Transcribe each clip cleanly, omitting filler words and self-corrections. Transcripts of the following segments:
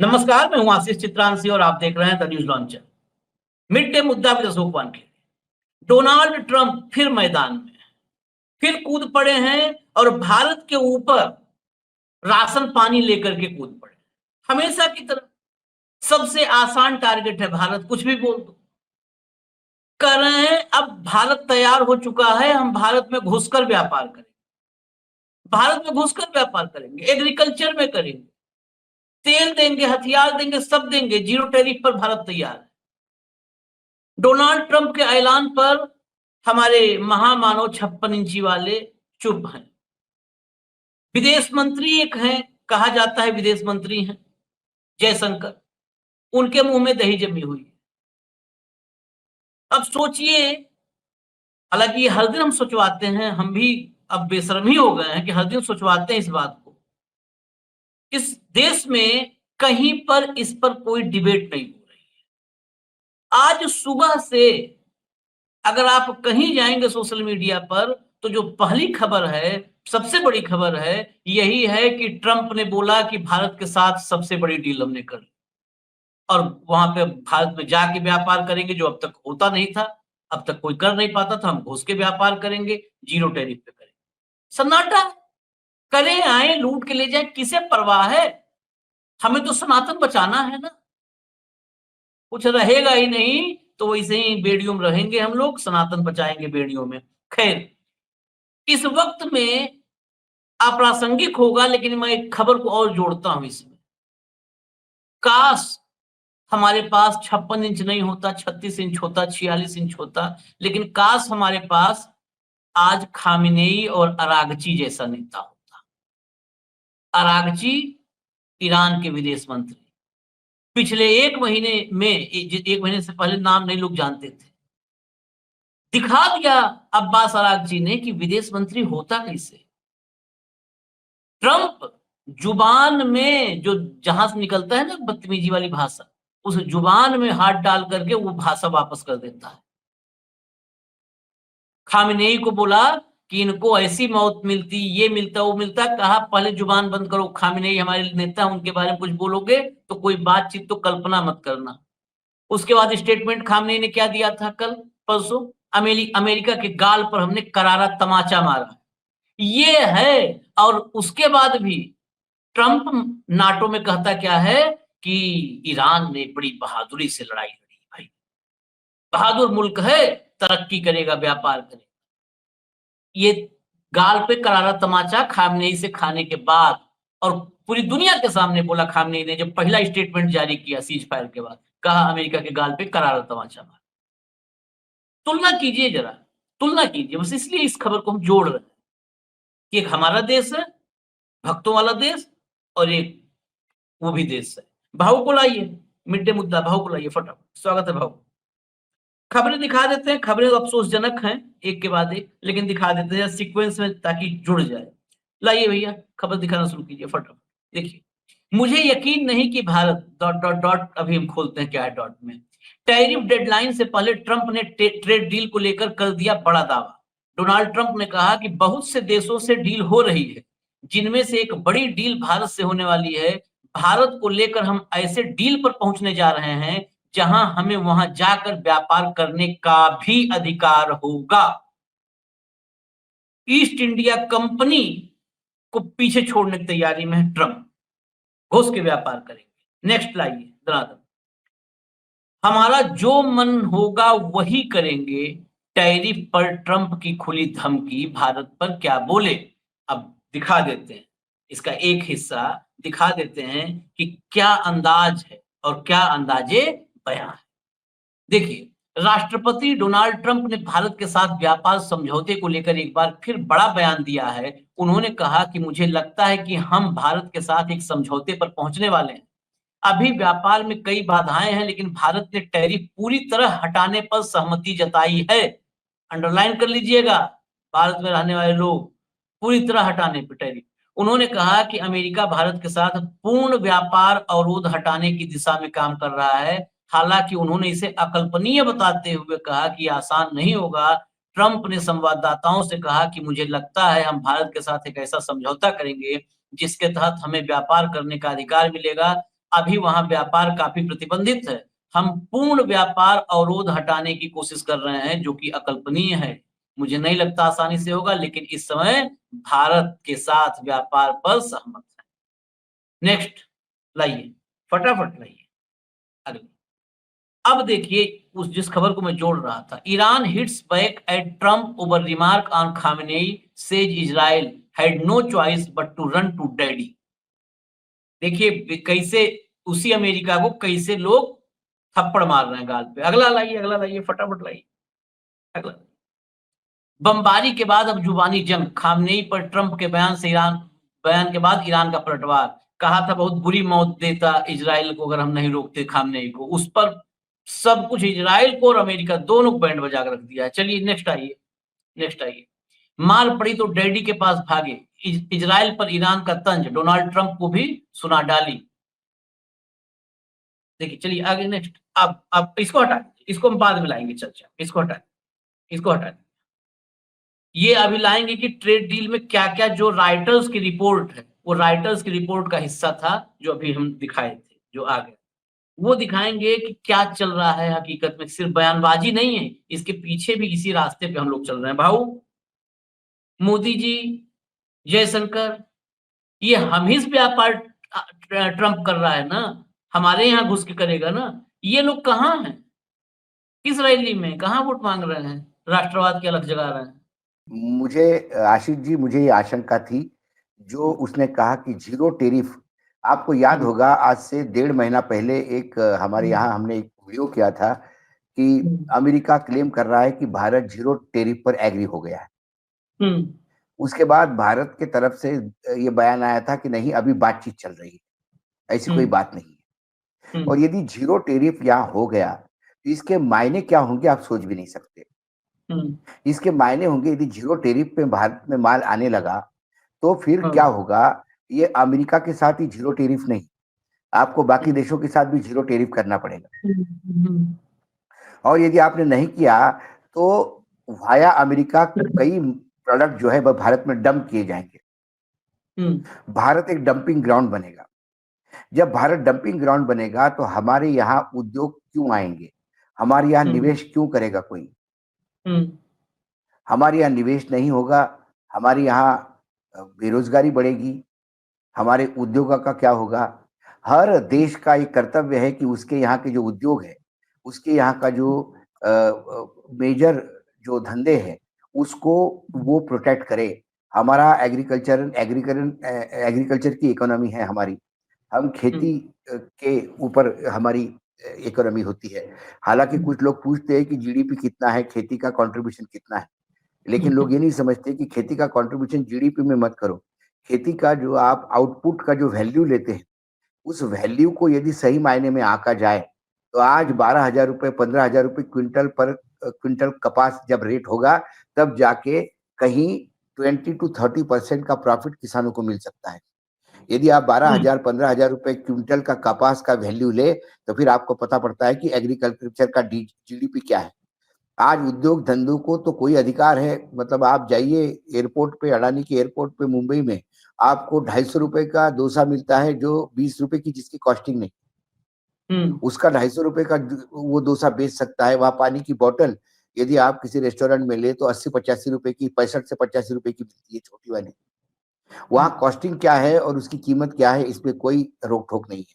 नमस्कार, मैं हूं आशीष चित्रांशी और आप देख रहे हैं the news launcher. Mid day मुद्दा with Ashok Wankhede. Donald Trump फिर मैदान में, फिर कूद पड़े हैं और भारत के ऊपर राशन पानी लेकर के कूद पड़े। हमेशा की तरह सबसे आसान टारगेट है भारत, कुछ भी बोल दो। कह रहे हैं अब भारत तैयार हो चुका है, हम भारत में घुसकर व्यापार करेंगे। भारत में घुसकर व्यापार करेंगे, एग्रीकल्चर में करेंगे, तेल देंगे, हथियार देंगे, सब देंगे। जीरो टैरिफ पर भारत तैयार है। डोनाल्ड ट्रंप के ऐलान पर हमारे महामानव 56 इंची वाले चुप हैं। विदेश मंत्री एक हैं, कहा जाता है विदेश मंत्री हैं, जयशंकर, उनके मुंह में दही जमी हुई है। अब सोचिए, हालांकि ये हर दिन हम सोचवाते हैं, हम भी अब बेशर्म ही हो गए हैं कि हर दिन सोचवाते हैं इस बात को। इस देश में कहीं पर इस पर कोई डिबेट नहीं हो रही है। आज सुबह से अगर आप कहीं जाएंगे सोशल मीडिया पर, तो जो पहली खबर है, सबसे बड़ी खबर है, यही है कि ट्रंप ने बोला कि भारत के साथ सबसे बड़ी डील हमने कर ली और वहां पे भारत में जाके व्यापार करेंगे, जो अब तक होता नहीं था। अब तक कोई कर नहीं पाता था, हम घुस के व्यापार करेंगे, जीरो टैरिफ पे करेंगे। सन्नाटा। करें आए, लूट के ले जाए, किसे परवाह है? हमें तो सनातन बचाना है ना। कुछ रहेगा ही नहीं तो वैसे ही बेड़ियों में रहेंगे हम लोग, सनातन बचाएंगे बेड़ियों में। खैर, इस वक्त में अप्रासंगिक होगा, लेकिन मैं एक खबर को और जोड़ता हूं इसमें। काश हमारे पास 56 इंच नहीं होता, 36 इंच होता, 46 इंच होता, लेकिन काश हमारे पास आज खामिनेई और अरागची जैसा नेता होता। अरागची ईरान के विदेश मंत्री, पिछले एक महीने में, एक महीने से पहले नाम नहीं लोग जानते थे, दिखा दिया अब्बास अरागची ने कि विदेश मंत्री होता कैसे। ट्रंप जुबान में जो जहां से निकलता है ना बदतमीजी वाली भाषा, उस जुबान में हाथ डाल करके वो भाषा वापस कर देता है। खामेनेई को बोला कि इनको ऐसी मौत मिलती, ये मिलता, वो मिलता, कहा पहले जुबान बंद करो। खामेनेई हमारे नेता, उनके बारे में कुछ बोलोगे तो कोई बातचीत तो कल्पना मत करना। उसके बाद स्टेटमेंट खामेनेई ने क्या दिया था कल परसों, अमेरिका के गाल पर हमने करारा तमाचा मारा। ये है। और उसके बाद भी ट्रंप नाटो में कहता क्या है कि ईरान ने बड़ी बहादुरी से लड़ाई लड़ी। भाई, बहादुर मुल्क है, तरक्की करेगा, व्यापार करेगा। ये गाल पे करारा तमाचा खामनेई से खाने के बाद, और पूरी दुनिया के सामने बोला खामनेई ने, जब पहला स्टेटमेंट जारी किया सीज फायर के बाद, कहा अमेरिका के गाल पे करारा तमाचा मारा। तुलना कीजिए जरा, तुलना कीजिए, बस इसलिए इस खबर को हम जोड़ रहे हैं कि एक हमारा देश है, भक्तों वाला देश, और एक वो भी देश है। भाव को लाइए, मिड डे मुद्दा, भाव को लाइए फटाफट। स्वागत है भाव। खबरें दिखा देते हैं, खबरें तो अफसोसजनक हैं एक के बाद एक, लेकिन दिखा देते हैं सीक्वेंस में ताकि जुड़ जाए। लाइए भैया, खबर दिखाना शुरू कीजिए फटाफट। देखिए, मुझे यकीन नहीं कि भारत डॉट डॉट डॉट, अभी हम खोलते हैं क्या है डॉट में। टैरिफ डेडलाइन से पहले ट्रंप ने ट्रेड डील को लेकर कर दिया बड़ा दावा। डोनाल्ड ट्रंप ने कहा कि बहुत से देशों से डील हो रही है, जिनमें से एक बड़ी डील भारत से होने वाली है। भारत को लेकर हम ऐसे डील पर पहुंचने जा रहे हैं जहां हमें वहां जाकर व्यापार करने का भी अधिकार होगा। ईस्ट इंडिया कंपनी को पीछे छोड़ने की तैयारी में है ट्रंप, घुस के व्यापार करेंगे। नेक्स्ट लाइए धनाधन। हमारा जो मन होगा वही करेंगे, टैरिफ पर ट्रंप की खुली धमकी, भारत पर क्या बोले। अब दिखा देते हैं इसका एक हिस्सा, दिखा देते हैं कि क्या अंदाज है और क्या अंदाजे बयां है। देखिए, राष्ट्रपति डोनाल्ड ट्रंप ने भारत के साथ व्यापार समझौते को लेकर एक बार फिर बड़ा बयान दिया है। उन्होंने कहा कि मुझे लगता है कि हम भारत के साथ एक समझौते पर पहुंचने वाले हैं। अभी व्यापार में कई बाधाएं हैं, लेकिन भारत ने टैरिफ पूरी तरह हटाने पर सहमति जताई है। अंडरलाइन कर लीजिएगा, भारत में रहने वाले लोग, पूरी तरह हटाने पर टैरिफ। उन्होंने कहा कि अमेरिका भारत के साथ पूर्ण व्यापार अवरोध हटाने की दिशा में काम कर रहा है। हालांकि उन्होंने इसे अकल्पनीय बताते हुए कहा कि आसान नहीं होगा। ट्रंप ने संवाददाताओं से कहा कि मुझे लगता है हम भारत के साथ एक ऐसा समझौता करेंगे जिसके तहत हमें व्यापार करने का अधिकार मिलेगा, अभी वहां व्यापार काफी प्रतिबंधित है। हम पूर्ण व्यापार अवरोध हटाने की कोशिश कर रहे हैं, जो कि अकल्पनीय है। मुझे नहीं लगता आसानी से होगा, लेकिन इस समय भारत के साथ व्यापार पर सहमत है। नेक्स्ट लाइए, फटाफट लाइए अगले। अब देखिए उस जिस खबर को मैं जोड़ रहा था, Iran hits back at Trump over remark on Khamenei, says Israel had no choice but to run to daddy. देखिए कैसे उसी अमेरिका को कैसे लोग थप्पड़ मार रहे हैं गाल पे। अगला लाइए फटाफट लाइए अगला। बमबारी के बाद अब जुबानी जंग, खामनेई पर ट्रंप के बयान के बाद ईरान का पलटवार। कहा था बहुत बुरी मौत देता इजराइल को अगर हम नहीं रोकते खामनेई को। उस पर सब कुछ इजराइल को और अमेरिका दोनों को बैंड बजा कर रख दिया है। चलिए नेक्स्ट आइए। मार पड़ी तो डैडी के पास भागे, इजराइल पर ईरान का तंज, डोनाल्ड ट्रंप को भी सुना डाली। देखिए चलिए आगे नेक्स्ट। अब इसको हटा, इसको हम बाद में लाएंगे चर्चा। इसको हटा। ये अभी लाएंगे कि ट्रेड डील में क्या क्या जो राइटर्स की रिपोर्ट है, वो राइटर्स की रिपोर्ट का हिस्सा था जो अभी हम दिखाए थे, जो आ गए वो दिखाएंगे कि क्या चल रहा है हकीकत में। सिर्फ बयानबाजी नहीं है, इसके पीछे भी इसी रास्ते पे हम लोग चल रहे हैं। भाऊ मोदी जी, जयशंकर, ये हम ही व्यापार ट्रंप कर रहा है ना, हमारे यहाँ घुस के करेगा ना। ये लोग कहाँ हैं, किस रैली में कहाँ वोट मांग रहे हैं, राष्ट्रवाद की अलग जगा रहे हैं। मुझे आशीष जी, मुझे ये आशंका थी जो उसने कहा कि जीरो टेरिफ। आपको याद होगा आज से 1.5 महीना पहले एक हमारे यहाँ हमने एक वीडियो किया था कि अमेरिका क्लेम कर रहा है कि भारत जीरो टेरिफ पर एग्री हो गया है। उसके बाद भारत के तरफ से ये बयान आया था कि नहीं, अभी बातचीत चल रही है, ऐसी कोई बात नहीं है। और यदि जीरो टेरिफ यहाँ हो गया तो इसके मायने क्या होंगे आप सोच भी नहीं सकते। इसके मायने होंगे यदि जीरो टेरिफ पे भारत में माल आने लगा तो फिर क्या होगा। ये अमेरिका के साथ ही जीरो टेरिफ नहीं, आपको बाकी देशों के साथ भी जीरो टेरिफ करना पड़ेगा। और यदि आपने नहीं किया तो वाया अमेरिका कई प्रोडक्ट जो है वह भारत में डंप किए जाएंगे। भारत एक डंपिंग ग्राउंड बनेगा। जब भारत डंपिंग ग्राउंड बनेगा तो हमारे यहाँ उद्योग क्यों आएंगे, हमारे यहाँ निवेश क्यों करेगा कोई। हमारे यहाँ निवेश नहीं होगा, हमारे यहाँ बेरोजगारी बढ़ेगी, हमारे उद्योगों का क्या होगा। हर देश का एक कर्तव्य है कि उसके यहाँ के जो उद्योग है, उसके यहाँ का जो मेजर जो धंधे हैं उसको वो प्रोटेक्ट करे। हमारा एग्रीकल्चर की इकोनॉमी है हमारी, हम खेती के ऊपर हमारी इकोनॉमी होती है। हालांकि कुछ लोग पूछते हैं कि जीडीपी कितना है, खेती का कंट्रीब्यूशन कितना है, लेकिन लोग ये नहीं समझते कि खेती का कंट्रीब्यूशन जीडीपी में मत करो। खेती का जो आप आउटपुट का जो वैल्यू लेते हैं, उस वैल्यू को यदि सही मायने में आंका जाए तो आज 12,000 रुपए 15,000 रुपए क्विंटल कपास जब रेट होगा तब जाके कहीं 20 to 30% का प्रॉफिट किसानों को मिल सकता है। यदि आप 12,000 15,000 रुपए क्विंटल का कपास का वैल्यू ले तो फिर आपको पता पड़ता है कि एग्रीकल्चर का जीडीपी क्या है। आज उद्योग धंधों को तो कोई अधिकार है, मतलब आप जाइए एयरपोर्ट पे, अडानी के एयरपोर्ट पे मुंबई में आपको 250 रुपए का डोसा मिलता है जो 20 रुपए की जिसकी कॉस्टिंग नहीं। उसका 250 रुपए का वो डोसा बेच सकता है। वहां पानी की बोतल यदि आप किसी रेस्टोरेंट में ले तो 80-85 रुपए की, 65 से 85 रुपए की मिलती है छोटी वाली। वहां कॉस्टिंग क्या है और उसकी कीमत क्या है, इस पे कोई रोक टोक नहीं है।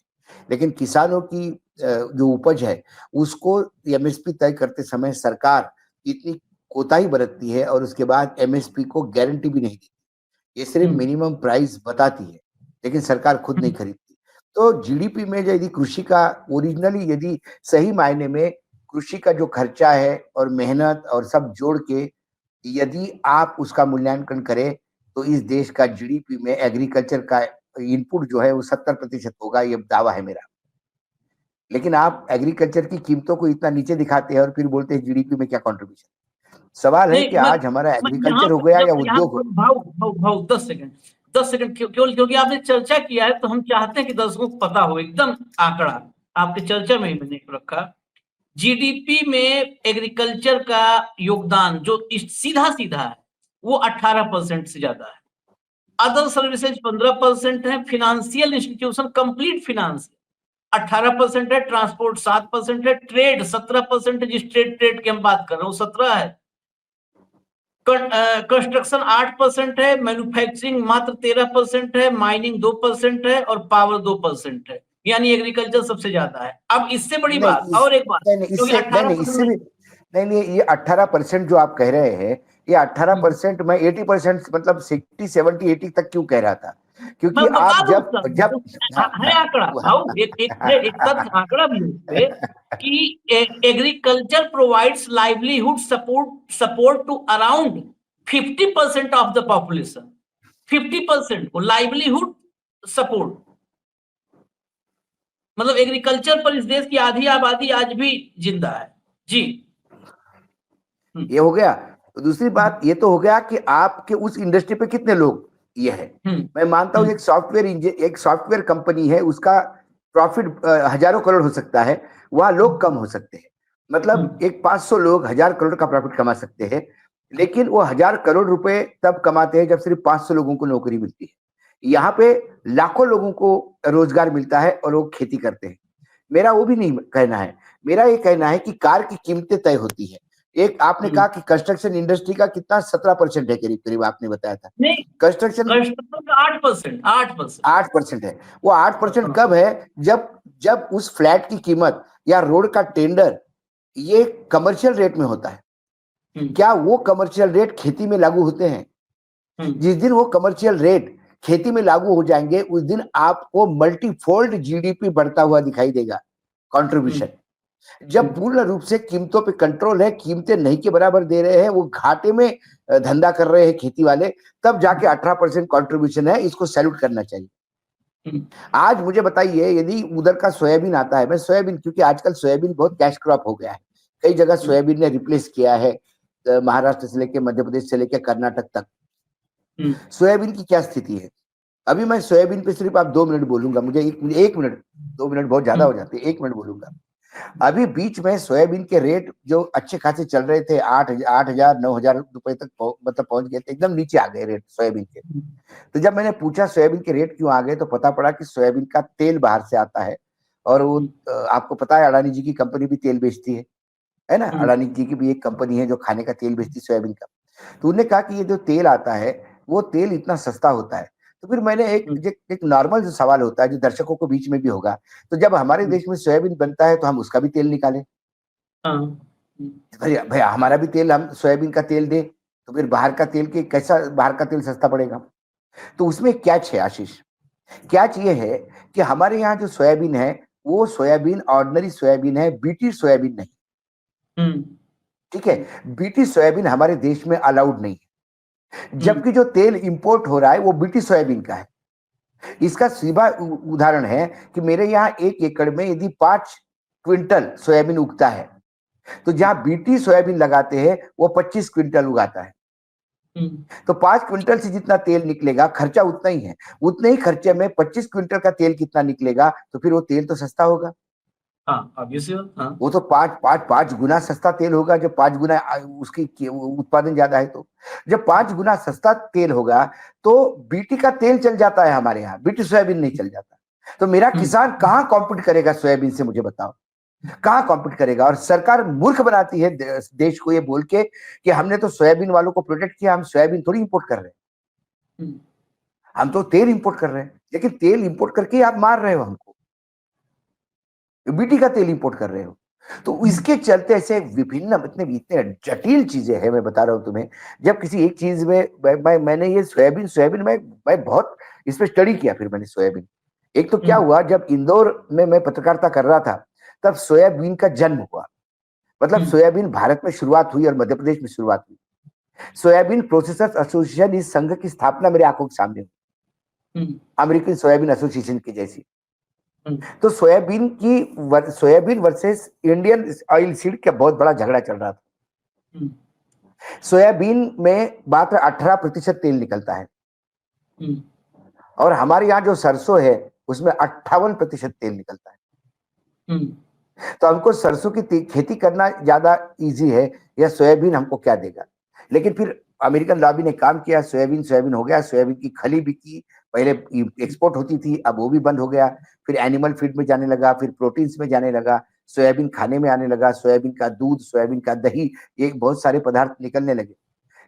लेकिन किसानों की जो उपज है उसको एमएसपी तय करते समय सरकार इतनी कोताही बरतती है और उसके बाद एमएसपी को गारंटी भी नहीं देती। ये सिर्फ मिनिमम प्राइस बताती है लेकिन सरकार खुद नहीं खरीदती। तो जीडीपी में यदि कृषि का ओरिजिनली यदि सही मायने में कृषि का जो खर्चा है और मेहनत और सब जोड़ के यदि आप उसका मूल्यांकन करें तो इस देश का जीडीपी में एग्रीकल्चर का इनपुट जो है वो 70% होगा, ये दावा है मेरा। लेकिन आप एग्रीकल्चर की कीमतों को इतना नीचे दिखाते हैं और फिर बोलते हैं जीडीपी में क्या कंट्रीब्यूशन। सवाल है कि आज हमारा एग्रीकल्चर हो गया या उद्योग हो। भाव 10 सेकंड क्योंकि आपने चर्चा किया है तो हम चाहते हैं कि दर्शकों को पता हो एकदम आंकड़ा। आपके चर्चा में ही मैंने रखा, जीडीपी में एग्रीकल्चर का योगदान जो सीधा है वो 18% से ज्यादा है। अदर सर्विसेज 15% है। फिनेंशियल इंस्टीट्यूशन, कंप्लीट फिनांस 18% है, ट्रांसपोर्ट 7% है, ट्रेड 17%, जिस ट्रेड की हम बात कर रहे हैं वो 17 है, कंस्ट्रक्शन 8% है, मैन्युफैक्चरिंग मात्र 13% है, माइनिंग 2% है और पावर 2% है, यानी एग्रीकल्चर सबसे ज्यादा है। अब इससे बड़ी बात और एक बात, क्योंकि 18% नहीं, ये 18% जो आप कह रहे हैं, ये 18% मैं 80% मतलब 60, 70, 80 तक क्यों कह रहा था, क्योंकि मैं बता आप दूं जब सर, जब है आंकड़ा भाऊ, एक तथ्य आंकड़ा भी है उस पे कि agriculture provides livelihood support to around 50% of the population, 50% को लाइवलीहुड सपोर्ट, मतलब एग्रीकल्चर पर इस देश की आधी आबादी आज भी जिंदा है जी। ये हो गया। तो दूसरी बात ये तो हो गया कि आपके उस इंडस्ट्री पे कितने लोग ये है। मैं मानता हूं एक सॉफ्टवेयर कंपनी है, उसका प्रॉफिट हजारों करोड़ हो सकता है, वहां लोग कम हो सकते हैं, मतलब एक 500 लोग 1000 करोड़ का प्रॉफिट कमा सकते हैं, लेकिन वो 1000 करोड़ रुपए तब कमाते हैं जब सिर्फ 500 लोगों को नौकरी मिलती है। यहाँ पे लाखों लोगों को रोजगार मिलता है और वो खेती करते हैं। मेरा वो भी नहीं कहना है, मेरा ये कहना है कि कार की कीमतें तय होती है। एक आपने कहा कि कंस्ट्रक्शन इंडस्ट्री का कितना 17% है, करीब करीब आपने बताया था। नहीं, कंस्ट्रक्शन का 8%, 8% है। वो 8% कब है, जब उस फ्लैट की कीमत या रोड का टेंडर ये कमर्शियल रेट में होता है। क्या वो कमर्शियल रेट खेती में लागू होते हैं? जिस दिन वो कमर्शियल रेट खेती में लागू हो जाएंगे, उस दिन आपको मल्टीफोल्ड जीडीपी बढ़ता हुआ दिखाई देगा, कंट्रीब्यूशन। जब पूर्ण रूप से कीमतों पे कंट्रोल है, कीमतें नहीं के बराबर दे रहे हैं, वो घाटे में धंधा कर रहे हैं खेती वाले, तब जाके 18% कंट्रीब्यूशन है। इसको सैल्यूट करना चाहिए। आज मुझे बताइए, यदि उधर का सोयाबीन आता है, मैं सोयाबीन, क्योंकि आजकल सोयाबीन बहुत कैश क्रॉप हो गया है, कई जगह सोयाबीन ने रिप्लेस किया है, महाराष्ट्र से लेकर मध्य प्रदेश से लेकर कर्नाटक तक। सोयाबीन की क्या स्थिति है? अभी मैं सोयाबीन पे सिर्फ आप 2 मिनट बोलूंगा, मुझे 1 मिनट, 2 मिनट बहुत ज्यादा हो जाते हैं, 1 मिनट बोलूंगा। अभी बीच में सोयाबीन के रेट जो अच्छे खासे चल रहे थे, 8,000 9,000 रुपए तक मतलब पहुंच गए थे, एकदम नीचे आ गए रेट सोयाबीन के। तो जब मैंने पूछा सोयाबीन के रेट क्यों आ गए, तो पता पड़ा कि सोयाबीन का तेल बाहर से आता है, और वो आपको पता है अडानी जी की कंपनी भी तेल बेचती है ना, अडानी जी की भी एक कंपनी है जो खाने का तेल बेचती है सोयाबीन का। तो उन्होंने कहा कि ये जो तेल आता है वो तेल इतना सस्ता होता है। तो फिर मैंने एक नॉर्मल जो सवाल होता है, जो दर्शकों को बीच में भी होगा, तो जब हमारे देश में सोयाबीन बनता है तो हम उसका भी तेल निकालें, भैया भैया हमारा भी तेल, हम सोयाबीन का तेल दे, तो फिर बाहर का तेल के कैसा, बाहर का तेल सस्ता पड़ेगा? तो उसमें कैच है आशीष, कैच ये है कि हमारे यहाँ जो सोयाबीन है, वो सोयाबीन ऑर्डिनरी सोयाबीन है, बीटी सोयाबीन नहीं। ठीक है, बीटी सोयाबीन हमारे देश में अलाउड नहीं है, जबकि जो तेल इंपोर्ट हो रहा है वो बीटी सोयाबीन का है। इसका सीधा उदाहरण है कि मेरे यहाँ 1 एकड़ में यदि 5 क्विंटल सोयाबीन उगता है, तो जहां बीटी सोयाबीन लगाते हैं वो 25 क्विंटल उगाता है। तो 5 क्विंटल से जितना तेल निकलेगा, खर्चा उतना ही है, उतने ही खर्चे में 25 क्विंटल का तेल कितना निकलेगा, तो फिर वो तेल तो सस्ता होगा। वो तो 5 गुना सस्ता तेल होगा, जब 5 गुना उसकी उत्पादन ज्यादा है। तो जब 5 गुना सस्ता तेल होगा, तो बीटी का तेल चल जाता है हमारे यहाँ, बीटी सोयाबीन नहीं चल जाता। तो मेरा किसान कहाँ कॉम्पीट करेगा सोयाबीन से, मुझे बताओ, कहाँ कॉम्पीट करेगा? और सरकार मूर्ख बनाती है देश को ये बोल के कि हमने तो सोयाबीन वालों को प्रोटेक्ट किया, हम सोयाबीन थोड़ी इंपोर्ट कर रहे हैं, हम तो तेल इंपोर्ट कर रहे हैं। लेकिन तेल इंपोर्ट करके आप मार रहे हो हमको, बीटी का तेल इंपोर्ट कर रहे हो। तो इसके चलते ऐसे विभिन्न इतने जटिल चीजें हैं, मैं बता रहा हूं तुम्हें। जब किसी एक चीज में मैंने ये सोयाबीन मैं बहुत इस पर स्टडी किया, फिर मैंने सोयाबीन, एक तो क्या हुआ, जब इंदौर में मैं पत्रकारिता कर रहा था, तब सोयाबीन का जन्म हुआ। मतलब सोयाबीन भारत में शुरुआत हुई और मध्य प्रदेश में शुरुआत हुई। सोयाबीन प्रोसेसर्स एसोसिएशन, इस संघ की स्थापना मेरे आंखों के सामने हुई, अमेरिकन सोयाबीन एसोसिएशन की जैसी। तो soybean versus Indian oil seed का बहुत बड़ा झगड़ा चल रहा था। सोयाबीन में मात्र 18% तेल निकलता है, और हमारे यहाँ जो सरसों है उसमें 58% तेल निकलता है। तो हमको सरसों की खेती करना ज्यादा इजी है, या सोयाबीन हमको क्या देगा? लेकिन फिर अमेरिकन लॉबी ने काम किया, सोयाबीन हो गया, सोयाबीन की खली बिकी, पहले एक्सपोर्ट होती थी, अब वो भी बंद हो गया। फिर एनिमल फीड में जाने लगा, फिर प्रोटीन्स में जाने लगा, सोयाबीन खाने में आने लगा, सोयाबीन का दूध, सोयाबीन का दही, ये बहुत सारे पदार्थ निकलने लगे।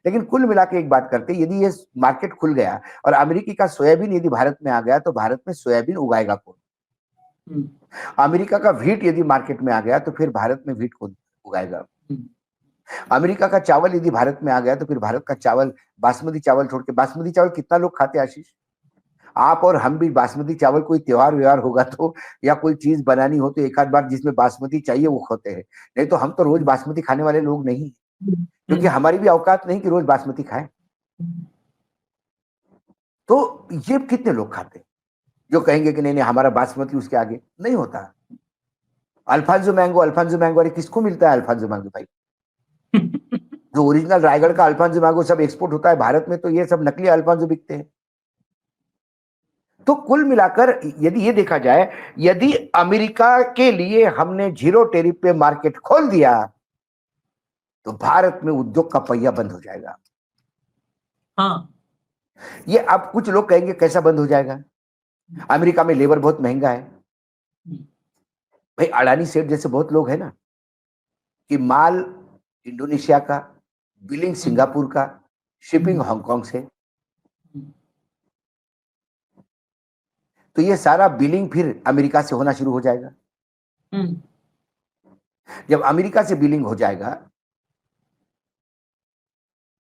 लेकिन कुल मिला के एक बात करते, यदि ये मार्केट खुल गया और अमेरिकी का सोयाबीन यदि भारत में आ गया, तो भारत में सोयाबीन उगाएगा कौन? अमेरिका का व्हीट यदि मार्केट में आ गया, तो फिर भारत में व्हीट कौन उगाएगा? अमेरिका का चावल यदि भारत में आ गया, तो फिर भारत का चावल, बासमती चावल छोड़ के, बासमती चावल कितना लोग खाते हैं आशीष? आप और हम भी बासमती चावल, कोई त्योहार व्यवहार होगा तो, या कोई चीज बनानी हो तो एक आध बार जिसमें बासमती चाहिए वो खाते हैं, नहीं तो हम तो रोज बासमती खाने वाले लोग नहीं, क्योंकि हमारी भी औकात नहीं कि रोज बासमती खाएं। तो ये कितने लोग खाते हैं जो कहेंगे कि नहीं नहीं हमारा बासमती उसके आगे नहीं होता। अल्फांसो मैंगो, अल्फांसो मैंगो, अरे किसको मिलता है अल्फांसो मैंगो भाई? जो ओरिजिनल रायगढ़ का अल्फांसो मैंगो सब एक्सपोर्ट होता है भारत में, तो ये सब नकली अल्फांसो बिकते हैं। तो कुल मिलाकर यदि ये देखा जाए, यदि अमेरिका के लिए हमने जीरो टैरिफ पे मार्केट खोल दिया, तो भारत में उद्योग का पहिया बंद हो जाएगा। हाँ, ये अब कुछ लोग कहेंगे कैसा बंद हो जाएगा? अमेरिका में लेबर बहुत महंगा है भाई। अडानी सेठ जैसे बहुत लोग हैं ना, कि माल इंडोनेशिया का, बिलिंग सिंगापुर का, शिपिंग हांगकांग से, तो ये सारा बिलिंग फिर अमेरिका से होना शुरू हो जाएगा। जब अमेरिका से बिलिंग हो जाएगा,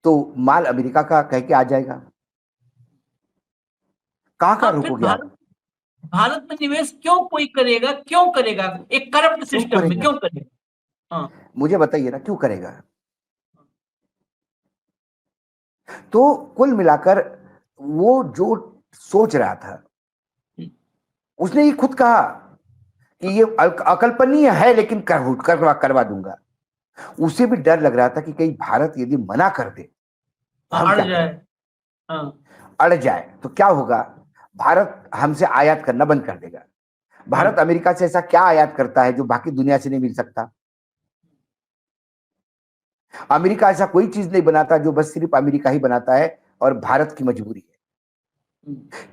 तो माल अमेरिका का कह के आ जाएगा। कहां फिर रुकोगे आप? भारत में निवेश क्यों कोई करेगा? क्यों करेगा? एक करप्ट क्यों सिस्टम में करेगा? क्यों करेगा? हाँ, मुझे बताइए ना, क्यों करेगा? तो कुल मिलाकर वो जो सोच रहा था, उसने ये खुद कहा कि ये अकल्पनीय है, लेकिन करवा दूंगा। उसे भी डर लग रहा था कि कहीं भारत यदि मना कर दे तो हम अड़ क्या जाए। करें? हाँ, अड़ जाए तो क्या होगा? भारत हमसे आयात करना बंद कर देगा। भारत अमेरिका से ऐसा क्या आयात करता है जो बाकी दुनिया से नहीं मिल सकता? अमेरिका ऐसा कोई चीज नहीं बनाता जो बस सिर्फ अमेरिका ही बनाता है और भारत की मजबूरी है।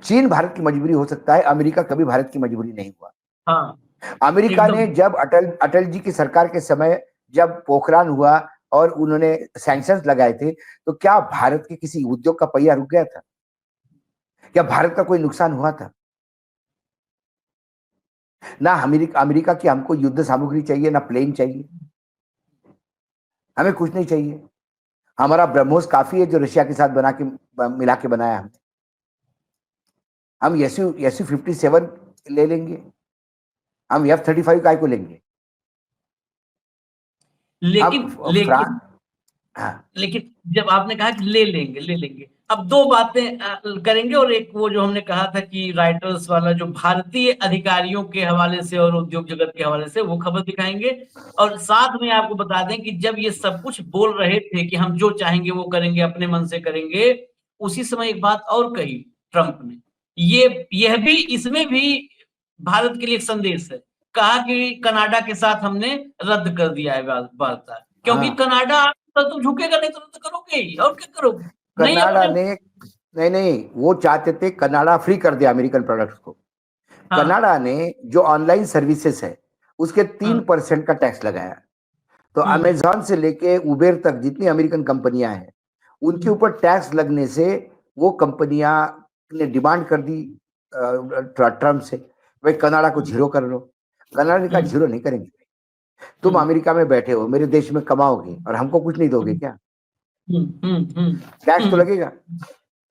चीन भारत की मजबूरी हो सकता है, अमेरिका कभी भारत की मजबूरी नहीं हुआ। हाँ, अमेरिका ने एकदम। जब अटल जी की सरकार के समय जब पोखरान हुआ और उन्होंने सैंक्शंस लगाए थे, तो क्या भारत के किसी उद्योग का पहिया रुक गया था? क्या भारत का कोई नुकसान हुआ था? ना अमेरिका की हमको युद्ध सामग्री चाहिए, ना प्लेन चाहिए, हमें कुछ नहीं चाहिए। हमारा ब्रह्मोस काफी है जो रशिया के साथ बना के मिला के बनाया हमने। हम एसयू 57 ले लेंगे, हम F-35 काय को लेंगे? लेकिन हम लेकिन हाँ, लेकिन जब आपने कहा कि ले लेंगे, अब दो बातें करेंगे। और एक वो जो हमने कहा था कि राइटर्स वाला, जो भारतीय अधिकारियों के हवाले से और उद्योग जगत के हवाले से वो खबर दिखाएंगे। और साथ में आपको बता दें कि जब ये सब कुछ बोल रहे थे कि हम जो चाहेंगे वो करेंगे, अपने मन से करेंगे, उसी समय एक बात और कही ट्रंप ने। यह भी, इसमें भी भारत के लिए एक संदेश है। कहा कि कनाडा के साथ हमने रद्द कर दिया है वार्ता, क्योंकि हाँ। कनाडा तो तुम झुकेगा नहीं तो रद्द करोगे ही, और क्या करोगे? नहीं कनाडा अपने। ने नहीं, वो चाहते थे कनाडा फ्री कर दिया अमेरिकन प्रोडक्ट्स को। हाँ, कनाडा ने जो ऑनलाइन सर्विसेज है उसके हाँ, 3% का टैक्स लगाया। तो अमेजॉन से लेके उबेर तक जितनी अमेरिकन कंपनियां हैं, उनके ऊपर टैक्स लगने से वो कंपनियां ने डिमांड कर दी ट्रम्प से, भाई कनाडा को जीरो कर लो। कनाडा ने कहा जीरो नहीं करेंगे, तुम अमेरिका में बैठे हो, मेरे देश में कमाओगे और हमको कुछ नहीं दोगे क्या? टैक्स तो लगेगा।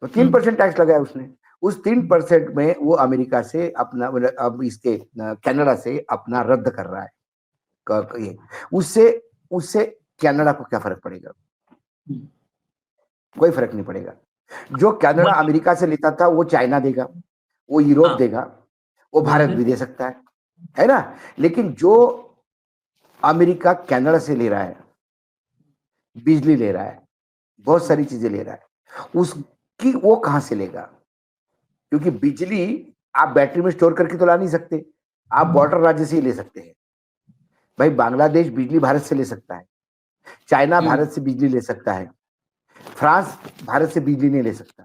तो 3% टैक्स लगाया उसने। उस 3% में वो अमेरिका से अपना, अब इसके कनाडा से अपना रद्द कर रहा है। ये उससे उससे कनाडा को क्या फर्क पड़ेगा? कोई फर्क नहीं पड़ेगा। जो कनाडा अमेरिका से लेता था वो चाइना देगा, वो यूरोप देगा, वो भारत भी दे सकता है ना? लेकिन जो अमेरिका कनाडा से ले रहा है, बिजली ले रहा है, बहुत सारी चीजें ले रहा है, उसकी वो कहां से लेगा? क्योंकि बिजली आप बैटरी में स्टोर करके तो ला नहीं सकते, आप बॉर्डर राज्य से ही ले सकते हैं। भाई बांग्लादेश बिजली भारत से ले सकता है, चाइना भारत से बिजली ले सकता है, फ्रांस भारत से बिजली नहीं ले सकता।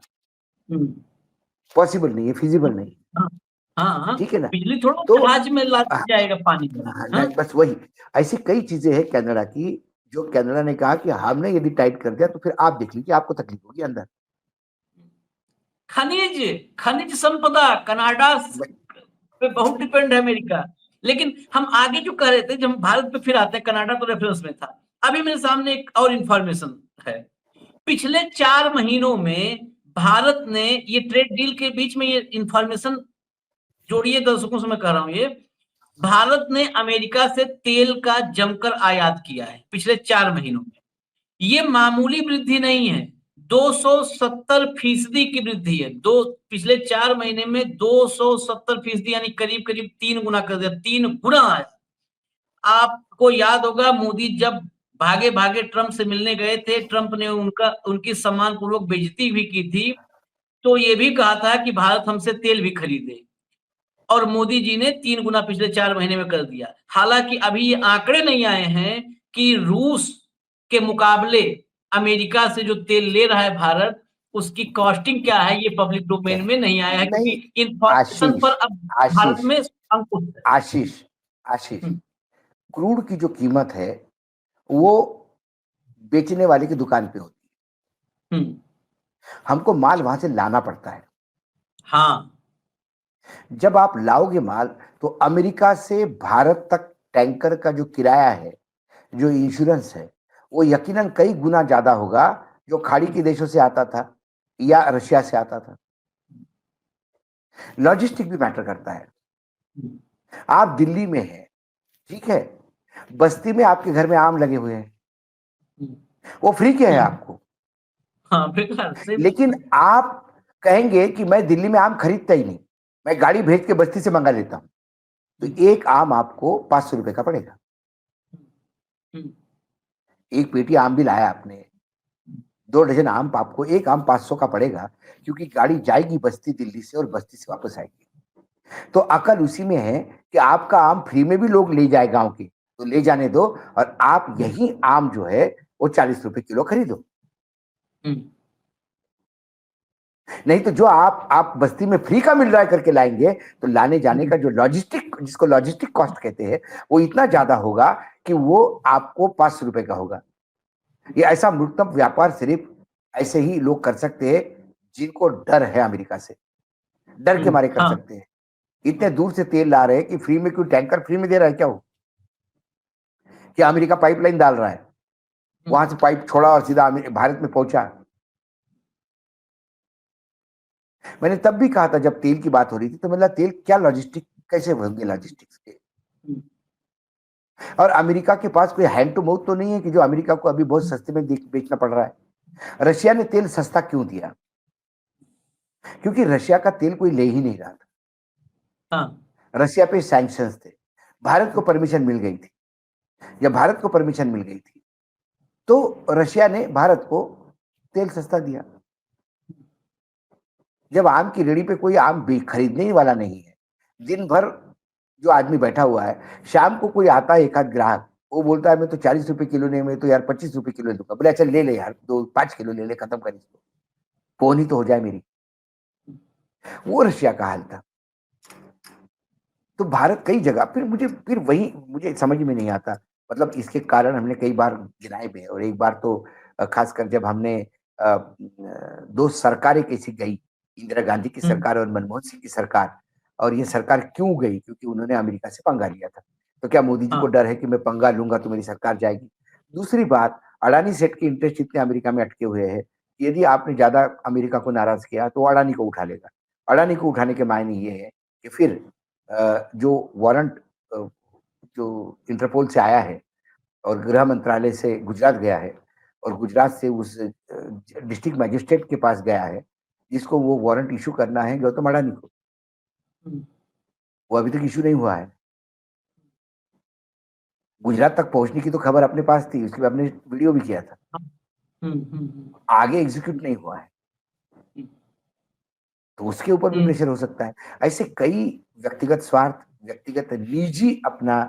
पॉसिबल नहीं है, फिजिबल नहीं, हाँ हाँ, ठीक है ना। बिजली थोड़ा तो जहाज में ला जाएगा पानी में। हाँ नहीं, बस वही, ऐसी कई चीजें हैं कनाडा की, जो कनाडा ने कहा कि हमने यदि टाइट कर दिया तो फिर आप देख लीजिए, आपको तकलीफ होगी अंदर। खनिज खनिज संपदा कनाडा पे बहुत डिपेंड है अमेरिका। लेकिन हम आगे जो कह रहे थे, जब हम भारत पे फिर आते हैं, कनाडा तो रेफरेंस में था। अभी मेरे सामने एक और इंफॉर्मेशन है। पिछले 4 महीनों में भारत ने, ये ट्रेड डील के बीच में ये इंफॉर्मेशन जोड़िए, दर्शकों से मैं कह रहा हूं, ये भारत ने अमेरिका से तेल का जमकर आयात किया है पिछले 4 महीनों में। ये मामूली वृद्धि नहीं है, 270% की वृद्धि है। पिछले 4 महीने में 270%, यानी करीब करीब 3 गुना कर दिया, 3 गुना है। आपको याद होगा, मोदी जब भागे भागे ट्रंप से मिलने गए थे, ट्रंप ने उनकी सम्मानपूर्वक बेइज्जती भी की थी, तो ये भी कहा था कि भारत हमसे तेल भी खरीदे, और मोदी जी ने 3 गुना पिछले 4 महीने में कर दिया। हालांकि अभी ये आंकड़े नहीं आए हैं कि रूस के मुकाबले अमेरिका से जो तेल ले रहा है भारत, उसकी कॉस्टिंग क्या है, ये पब्लिक डोमेन में नहीं आया है, नहीं, क्योंकि इंफॉर्मेशन आशीष, पर अब भारत आशीष, में अंकुश है। आशीष, आशीष, हम्म, क्रूड की जो कीमत है वो बेचने वाले की दुकान पे होती हम्म, है, हमको माल वहां से लाना पड़ता है। हाँ, जब आप लाओगे माल, तो अमेरिका से भारत तक टैंकर का जो किराया है, जो इंश्योरेंस है, वो यकीनन कई गुना ज्यादा होगा जो खाड़ी के देशों से आता था या रशिया से आता था। लॉजिस्टिक भी मैटर करता है। हम्म, आप दिल्ली में हैं, ठीक है, बस्ती में आपके घर में आम लगे हुए हैं, हम्म, वो फ्री के है हम्म, आपको, हाँ, बेकार से। लेकिन आप कहेंगे कि मैं दिल्ली में आम खरीदता ही नहीं, मैं गाड़ी भेज के बस्ती से मंगा लेता हूं, तो एक आम आपको 500 रुपए का पड़ेगा। हम्म, एक पेटी आम भी लाया आपने, 2 डजन आम, आपको एक आम 500 का पड़ेगा, क्योंकि गाड़ी जाएगी बस्ती दिल्ली से और बस्ती से वापस आएगी। तो अकल उसी में है कि आपका आम फ्री में भी लोग ले जाए गांव के, तो ले जाने दो, और आप यही आम जो है वो 40 रुपए किलो खरीदो। हम्म, नहीं तो जो आप बस्ती में फ्री का मिल रहा है करके लाएंगे, तो लाने जाने का जो लॉजिस्टिक, जिसको लॉजिस्टिक कॉस्ट कहते हैं, वो इतना ज्यादा होगा कि वो आपको 500 रुपए का होगा। ये ऐसा मूर्खतम व्यापार सिर्फ ऐसे ही लोग कर सकते हैं जिनको डर है अमेरिका से, डर के मारे कर हाँ, सकते हैं। इतने दूर से तेल ला रहे हैं कि फ्री में, क्यों टैंकर फ्री में दे रहा है क्या वो, कि अमेरिका पाइपलाइन डाल रहा है, वहां से पाइप छोड़ा और सीधा भारत में पहुंचा। मैंने तब भी कहा था जब तेल की बात हो रही थी, तो मतलब तेल क्या लॉजिस्टिक, कैसे होंगे लॉजिस्टिक्स के, और अमेरिका के पास कोई हैंड टू माउथ तो नहीं है कि जो अमेरिका को अभी बहुत सस्ते में बेचना पड़ रहा है। रशिया ने तेल सस्ता क्यों दिया, क्योंकि रशिया का तेल कोई ले ही नहीं रहा था, हाँ, रशिया पे सैंक्शंस थे। भारत को परमिशन मिल गई थी, जब भारत को परमिशन मिल गई थी तो रशिया ने भारत को तेल सस्ता दिया। जब आम की रेडी पे कोई आम खरीदने ही वाला नहीं है, दिन भर जो आदमी बैठा हुआ है, शाम को कोई आता है एक आध ग्राहक, वो बोलता है मैं तो 40 रुपए किलो नहीं, मैं तो यार 25 रुपए किलो दूंगा, बोले अच्छा ले ले यार, 5 किलो ले ले, खत्म कर इसको, फोन ही तो हो जाए मेरी। वो रशिया का हाल था। तो भारत कई जगह, फिर वही मुझे समझ में नहीं आता, मतलब इसके कारण हमने कई बार गिनाए भी हैं, और एक बार तो खासकर जब हमने 2 सरकारें कैसी गई, इंदिरा गांधी की सरकार और मनमोहन सिंह की सरकार, और ये सरकार क्यों गई, क्योंकि उन्होंने अमेरिका से पंगा लिया था। तो क्या मोदी जी को हाँ, डर है कि मैं पंगा लूंगा तो मेरी सरकार जाएगी? दूसरी बात, अडानी सेठ के इंटरेस्ट इतने अमेरिका में अटके हुए हैं, यदि आपने ज्यादा अमेरिका को नाराज किया तो अडानी को उठा लेगा। अडानी को उठाने के मायने ये है कि फिर जो वारंट जो इंटरपोल से आया है और गृह मंत्रालय से गुजरात गया है, और गुजरात से उस डिस्ट्रिक्ट मजिस्ट्रेट के पास गया है जिसको वो वारंट इशू करना है गौतम अडानी को, वो अभी तक इशू नहीं हुआ है। गुजरात तक पहुंचने की तो खबर अपने पास थी, उसके बाद हमने वीडियो भी किया था, आगे एग्जीक्यूट नहीं हुआ है, तो उसके ऊपर भी प्रेशर हो सकता है। ऐसे कई व्यक्तिगत स्वार्थ, व्यक्तिगत निजी अपना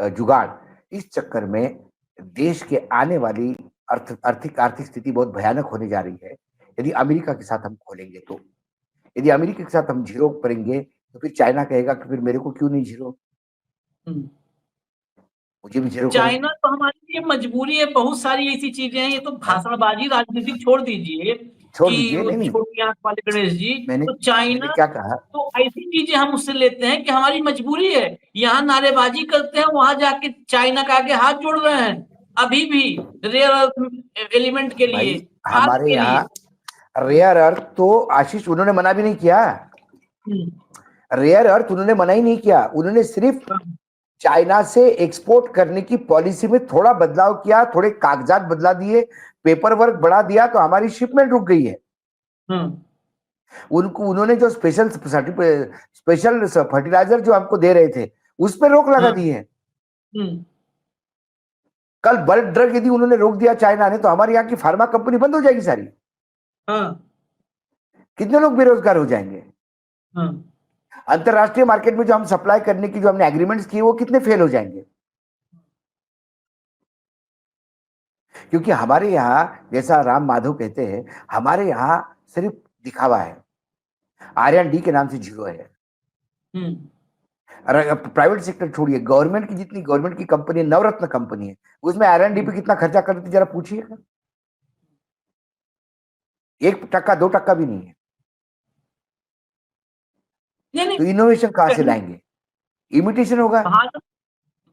जुगाड़, इस चक्कर में देश के आने वाली आर्थिक स्थिति बहुत भयानक होने जा रही है यदि अमेरिका के साथ हम खोलेंगे तो। यदि अमेरिका के साथ हम जीरो करेंगे तो फिर चाइना कहेगा कि फिर मेरे को क्यों नहीं जीरो, मुझे भी जीरो करो। चाइना तो हमारे लिए मजबूरी है, बहुत सारी ऐसी चीजें हैं, ये तो भाषणबाजी राजनीतिक छोड़ दीजिए छोड़ कि दीजिए, वो नहीं नहीं, छोटी आंख वाले गणेश जी, मैंने तो मैंने चाइना क्या कहा, तो ऐसी चीजें हम उससे लेते हैं कि हमारी मजबूरी है, यहाँ नारेबाजी करते हैं, वहां जाके चाइना का आगे हाथ जोड़ रहे हैं अभी भी रेयर अर्थ एलिमेंट के लिए, भाई खाद हमारे के लिए। यहाँ रेयर अर्थ तो आशीष उन्होंने मना भी नहीं किया, हम्म, रेयर अर्थ उन्होंने मना ही नहीं किया, उन्होंने सिर्फ चाइना से एक्सपोर्ट करने की पॉलिसी में थोड़ा बदलाव किया, थोड़े कागजात बदला दिए, पेपर वर्क बढ़ा दिया, तो हमारी शिपमेंट रुक गई है। उनको उन्होंने जो स्पेशल फर्टिलाइजर जो हमको दे रहे थे उस पर रोक लगा दी है। कल बल्क ड्रग यदि उन्होंने रोक दिया चाइना ने, तो हमारे यहाँ की फार्मा कंपनी बंद हो जाएगी सारी। कितने लोग बेरोजगार हो जाएंगे। अंतरराष्ट्रीय मार्केट में जो हम सप्लाई करने की जो हमने एग्रीमेंट्स किए वो कितने फेल हो जाएंगे, क्योंकि हमारे यहाँ जैसा राम माधव कहते हैं, हमारे यहाँ सिर्फ दिखावा है, R&D के नाम से जीरो है। प्राइवेट सेक्टर छोड़िए, गवर्नमेंट की जितनी गवर्नमेंट की कंपनी, नवरत्न कंपनी है, उसमें R&D पे कितना खर्चा करती जरा पूछिएगा, 1% 2% भी नहीं है। तो इनोवेशन कहां से लाएंगे, इमिटेशन होगा।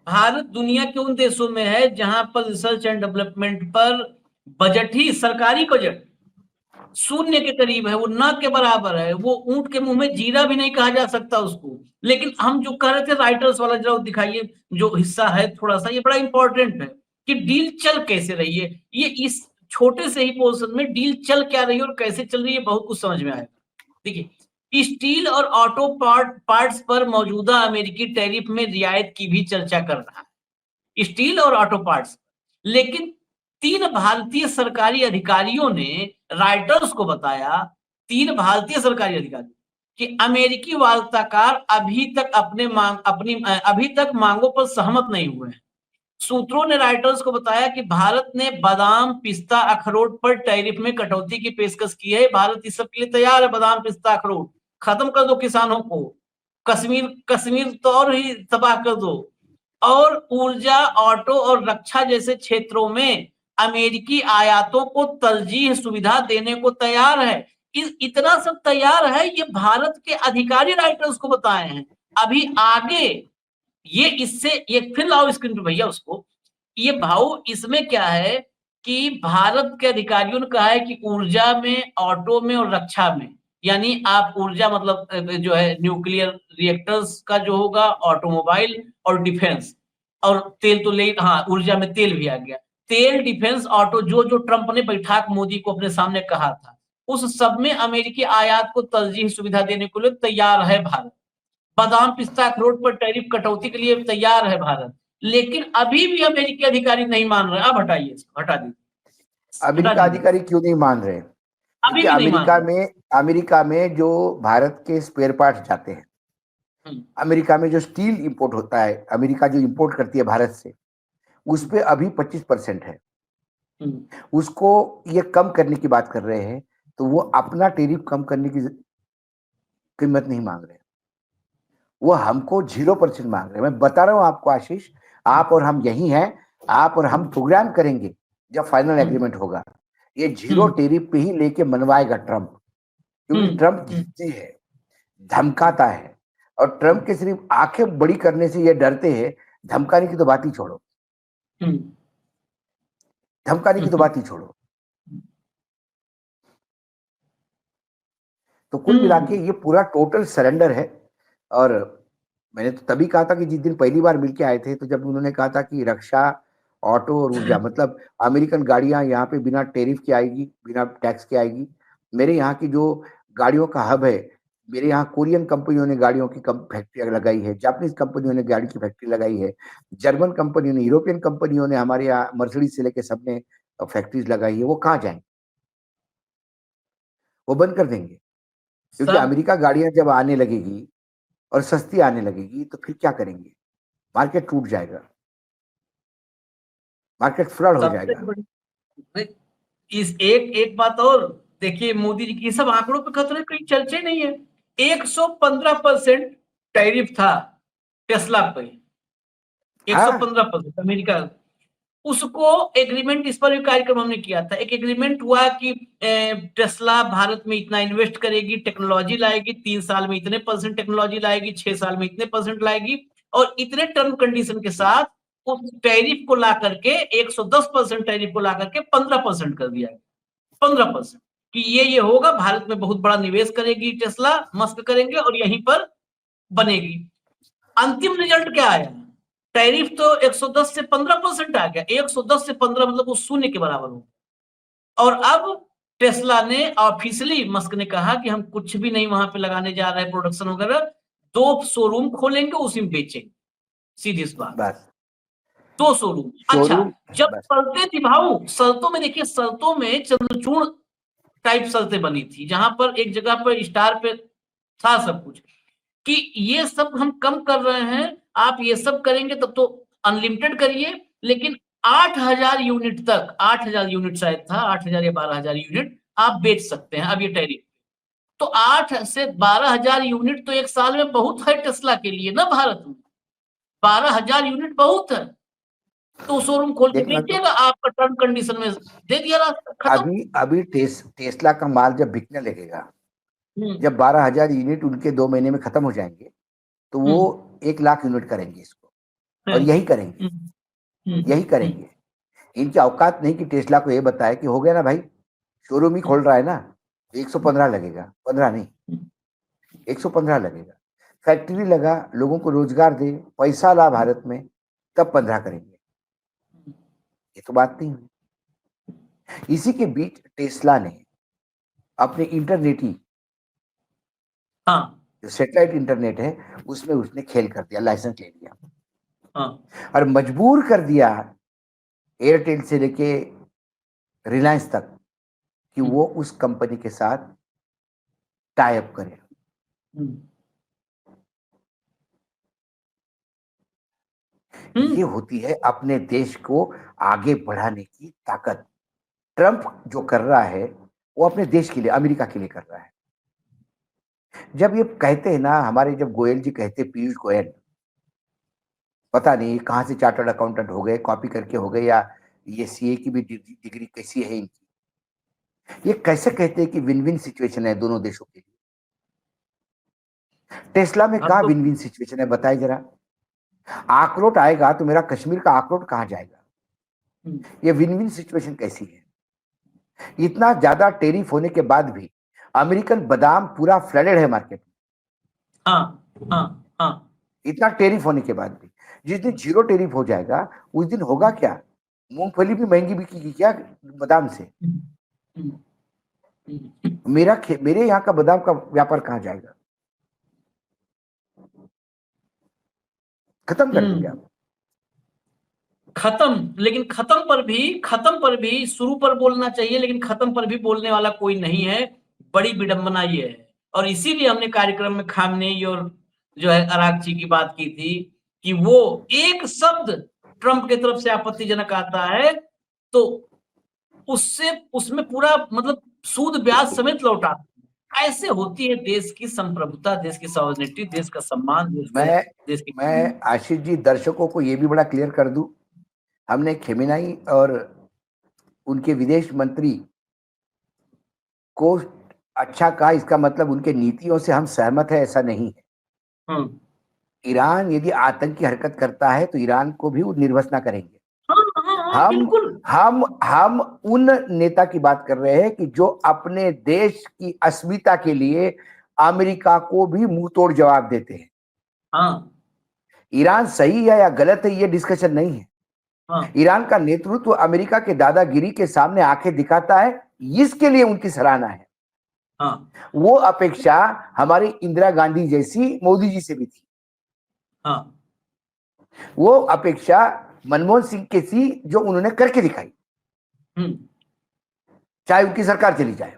भारत दुनिया के उन देशों में है जहां पर रिसर्च एंड डेवलपमेंट पर बजट ही, सरकारी बजट शून्य के करीब है, वो न के बराबर है, वो ऊंट के मुंह में जीरा भी नहीं कहा जा सकता उसको। लेकिन हम जो कह रहे थे राइटर्स वाला, जरा दिखाइए जो हिस्सा है थोड़ा सा, ये बड़ा इंपॉर्टेंट है कि डील चल कैसे रही है, ये इस छोटे से ही पोर्शन में डील चल क्या रही है और कैसे चल रही है, बहुत कुछ समझ में आएगा। देखिए, स्टील और ऑटो पार्ट्स पर मौजूदा अमेरिकी टैरिफ में रियायत की भी चर्चा कर रहा है, स्टील और ऑटो पार्ट्स। लेकिन 3 भारतीय सरकारी अधिकारियों ने राइटर्स को बताया, 3 भारतीय सरकारी अधिकारी, कि अमेरिकी वार्ताकार अभी तक मांगों पर सहमत नहीं हुए हैं। सूत्रों ने राइटर्स को बताया कि भारत ने बादाम, पिस्ता, अखरोट पर टैरिफ में कटौती की पेशकश की है। भारत इस सब के लिए तैयार है, बादाम, पिस्ता, अखरोट खत्म कर दो किसानों को, कश्मीर तो और ही तबाह कर दो, और ऊर्जा, ऑटो और रक्षा जैसे क्षेत्रों में अमेरिकी आयातों को तरजीह सुविधा देने को तैयार है। इतना सब तैयार है, ये भारत के अधिकारी राइटर्स को बताए हैं। अभी आगे ये इससे, ये फिर लाओ स्क्रीन पे भैया उसको, ये भाव इसमें क्या है कि भारत के अधिकारियों ने कहा है कि ऊर्जा में, ऑटो में और रक्षा में, यानी आप ऊर्जा मतलब जो है न्यूक्लियर रिएक्टर्स का जो होगा, ऑटोमोबाइल और डिफेंस, और तेल तो ले, हाँ ऊर्जा में तेल भी आ गया, तेल, डिफेंस, ऑटो, जो जो ट्रंप ने बैठा मोदी को अपने सामने कहा था, उस सब में अमेरिकी आयात को तरजीह सुविधा देने को लिए तैयार है भारत। बादाम, पिस्ता, अखरोट पर टैरिफ कटौती के लिए तैयार है भारत। लेकिन अभी भी अमेरिकी अधिकारी नहीं मान रहे। अब हटाइए इसको, हटा दीजिए, हटा अमेरिका दीजिए, अधिकारी क्यों नहीं मान रहे, अभी क्योंकि भी नहीं मान रहे। अमेरिका में जो भारत के स्पेयर पार्ट्स जाते हैं, अमेरिका में जो स्टील इंपोर्ट होता है, अमेरिका जो इंपोर्ट करती है भारत से, उस पे अभी 25% है। उसको ये कम करने की बात कर रहे हैं, तो वो अपना टेरिफ कम करने की कीमत नहीं मांग रहे, वो हमको 0% मांग रहे हैं। मैं बता रहा हूं आपको आशीष, आप और हम यही हैं, आप और हम प्रोग्राम करेंगे जब फाइनल एग्रीमेंट होगा, ये 0 टेरिफ पे ही लेके मनवाएगा ट्रंप, क्योंकि ट्रंप जीतती है, धमकाता है, और ट्रंप के सिर्फ आंखें बड़ी करने से ये डरते हैं, धमकाने की तो बात ही छोड़ो, धमकाने की तो बात ही छोड़ो। तो कुल मिला के ये पूरा टोटल सरेंडर है। और मैंने तो तभी कहा था कि जिस दिन पहली बार मिलके आए थे, तो जब उन्होंने कहा था कि रक्षा, ऑटो और ऊर्जा, मतलब अमेरिकन गाड़ियां यहाँ पे बिना टैरिफ के आएगी, बिना टैक्स के आएगी। मेरे यहाँ की जो गाड़ियों का हब है, मेरे यहाँ कोरियन कंपनियों ने गाड़ियों की फैक्ट्री लगाई है, जापानीज कंपनियों ने गाड़ी की फैक्ट्री लगाई है, जर्मन कंपनियों ने, यूरोपियन कंपनियों ने, हमारे यहाँ मर्सिडीज से लेके सबने फैक्ट्रीज लगाई है। वो कहाँ जाएंगे, वो बंद कर देंगे, क्योंकि अमेरिका गाड़ियां जब आने लगेगी और सस्ती आने लगेगी तो फिर क्या करेंगे, मार्केट टूट जाएगा, मार्केट फ्लड हो जाएगा। इस एक बात और, देखिए मोदी जी की सब आंकड़ों पे खतरे कहीं चर्चे नहीं है। 115% टैरिफ था टेस्ला पे, हाँ 115% अमेरिका। उसको एग्रीमेंट, इस पर भी कार्यक्रम हमने किया था। एक एग्रीमेंट हुआ कि टेस्ला भारत में इतना इन्वेस्ट करेगी, टेक्नोलॉजी लाएगी, 3 साल में इतने परसेंट टेक्नोलॉजी लाएगी, 6 साल में इतने परसेंट लाएगी, और इतने टर्म कंडीशन के साथ उस टैरिफ को ला करके 110% टैरिफ को ला करके 15% कर दिया। 15% कि ये होगा, भारत में बहुत बड़ा निवेश करेगी टेस्ला, मस्क करेंगे और यहीं पर बनेगी। अंतिम रिजल्ट क्या आया? टैरिफ तो 110 से 15% आ गया। 110 से 15 मतलब वो शून्य के बराबर हो। और अब टेस्ला ने ऑफिशियली, मस्क ने कहा कि हम कुछ भी नहीं वहां पे लगाने जा रहे हैं, प्रोडक्शन वगैरह। 2 शोरूम खोलेंगे, उसी में बेचेंगे। सीधी सी बात। बस 2 शोरूम। अच्छा, शोरूम जब बस। शर्तें थी भाऊ, शर्तों में देखिए, शर्तों में चंद्रचूड़ टाइप शर्तें बनी थी, जहां पर एक जगह पर स्टार पे था सब कुछ, कि ये सब हम कम कर रहे हैं, आप ये सब करेंगे तब तो अनलिमिटेड करिए, लेकिन 8,000 यूनिट तक, 8,000 यूनिट शायद था, 8,000 या 12,000 यूनिट आप बेच सकते हैं। अब ये टैरिफ तो 8 से 12,000 यूनिट तो एक साल में बहुत है टेस्ला के लिए ना भारत में। 12,000 यूनिट बहुत है। तो शोरूम खोल के देखना तो, बेचिएगा, आपका टर्म कंडीशन में दे दिया रास्ता, खत्म। अभी अभी टेस्ला का माल जब बिकने लगेगा, हम्म जब 12,000 यूनिट उनके 2 महीने में खत्म हो जाएंगे, तो वो हम्म 1 लाख यूनिट करेंगे इसको। और हम्म यही करेंगे, हम्म यही हम्म करेंगे। इनकी औकात नहीं कि टेस्ला को ये बताए कि हो गया ना भाई, शोरूम ही खोल रहा है ना, 115 लगेगा, 15 नहीं, 115 लगेगा। फैक्ट्री लगा, लोगों को रोजगार दे, पैसा ला भारत में, तब 15 करेंगे। ये तो बात नहीं हुई। इसी के बीच टेस्ला ने अपने इंटरनेट ही, हाँ जो सेटेलाइट इंटरनेट है, उसमें उसने खेल कर दिया, लाइसेंस ले लिया हाँ और मजबूर कर दिया एयरटेल से लेके रिलायंस तक कि वो उस कंपनी के साथ टाई अप करे। ये होती है अपने देश को आगे बढ़ाने की ताकत। ट्रंप जो कर रहा है वो अपने देश के लिए, अमेरिका के लिए कर रहा है। जब ये कहते हैं ना, हमारे जब गोयल जी कहते, पीयूष गोयल, पता नहीं कहां से चार्टर्ड अकाउंटेंट हो गए, कॉपी करके हो गए, या ये सीए की भी डिग्री कैसी है इनकी, ये कैसे कहते हैं कि विन विन सिचुएशन है दोनों देशों के लिए। टेस्ला में अब कहा तो विन विन सिचुएशन है, बताइए जरा। आखरोट आएगा तो मेरा कश्मीर का आखरोट कहां जाएगा? ये विन विन सिचुएशन कैसी है? इतना ज्यादा टेरिफ होने के बाद भी अमेरिकन बादाम पूरा फ्लडेड है मार्केट में। हाँ हाँ हाँ इतना टेरिफ होने के बाद भी, जिस दिन जीरो टेरिफ हो जाएगा उस दिन होगा क्या? मूंगफली भी महंगी बिकेगी क्या बादाम से? मेरे यहाँ का बादाम का व्यापार कहाँ जाएगा? खत्म कर देंगे आप। खत्म। लेकिन खत्म पर भी शुरू पर बोलना चाहिए, लेकिन खत्म पर भी बोलने वाला कोई नहीं है। बड़ी विडंबना ये है। और इसीलिए हमने कार्यक्रम में खामनेई और जो है अरागची की बात की थी, कि वो एक शब्द ट्रंप की तरफ से आपत्तिजनक आता है तो उससे, उसमें पूरा मतलब सूद ब्याज समेत लौटा। ऐसे होती है देश की संप्रभुता, देश की सॉवरेनिटी, देश का सम्मान, मैं देश की। मैं आशीष जी, दर्शकों को ये भी बड़ा क्लियर कर दूं, हमने खेमेनाई और उनके विदेश मंत्री को अच्छा कहा, इसका मतलब उनके नीतियों से हम सहमत है ऐसा नहीं है। हम्म ईरान यदि आतंकी हरकत करता है तो ईरान को भी वो निर्वसना करेंगे। हाँ हाँ हाँ हम बिल्कुल। हम उन नेता की बात कर रहे हैं कि जो अपने देश की अस्मिता के लिए अमेरिका को भी मुंह तोड़ जवाब देते हैं। हाँ ईरान सही है या गलत है ये डिस्कशन नहीं है। हाँ ईरान का नेतृत्व अमेरिका के दादागिरी के सामने आंखें दिखाता है, इसके लिए उनकी सराहना है। हाँ वो अपेक्षा हमारी इंदिरा गांधी जैसी मोदी जी से भी थी। हाँ वो अपेक्षा मनमोहन सिंह की थी, जो उन्होंने करके दिखाई, चाहे उनकी सरकार चली जाए।